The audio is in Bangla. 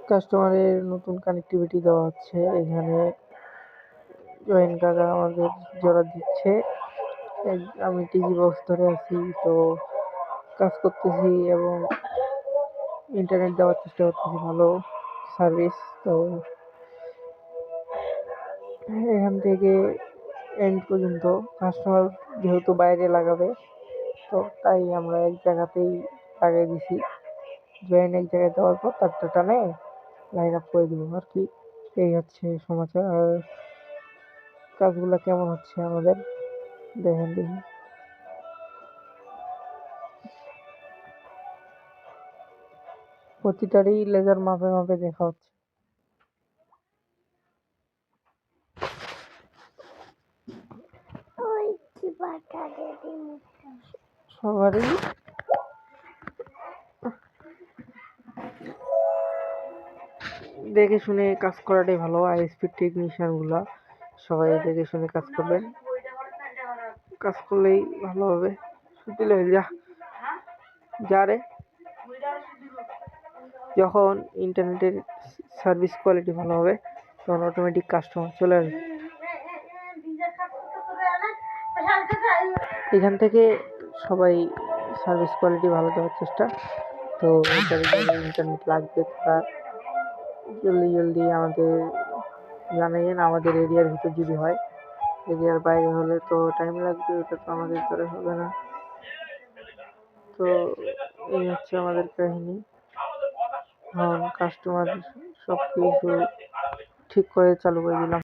কাস্টমারের নতুন কানেক্টিভিটি দেওয়া হচ্ছে। এখানে জয়েন কাকা আমাদের জোড়া দিচ্ছে। আমি টিভি বক্স ধরে আছি, তো কাজ করতেছি এবং ইন্টারনেট দেওয়ার চেষ্টা করতেছি, ভালো সার্ভিস। তো এখান থেকে এন্ড পর্যন্ত কাস্টমার যেহেতু বাইরে লাগাবে, তো তাই আমরা এক জায়গাতেই লাগাই দিছি। জয়েন এক জায়গায় দেওয়ার পর তারটা টানে লাইন আপ করে দিব আর কি। এই হচ্ছে সমাচার। আর কাজগুলো কেমন হচ্ছে আমাদের দেখেন দেখি। প্রতিটারই লেজার মাপে মাপে দেখা হচ্ছে। সবারই দেখে শুনে কাজ করাটাই ভালো। আইএসপি টেকনিশিয়ান গুলা সবাই দেখে শুনে কাজ করবেন, কাজ করলেই ভালো হবে। দিলে যা রে, যখন ইন্টারনেটের সার্ভিস কোয়ালিটি ভালো হবে তখন অটোমেটিক কাস্টমার চলে আসবে। এখান থেকে সবাই সার্ভিস কোয়ালিটি ভালো দেওয়ার চেষ্টা। তো ইন্টারনেট লাগবে তারা জলদি আমাদের জানাইন। আমাদের এরিয়ার ভিতর যদি হয়, এরিয়ার বাইরে হলে তো টাইম লাগবে, এটা তো আমাদের দ্বারা হবে না। তো এই হচ্ছে আমাদের কাহিনী। কাস্টমার সব কিছু ঠিক করে চালু করে দিলাম।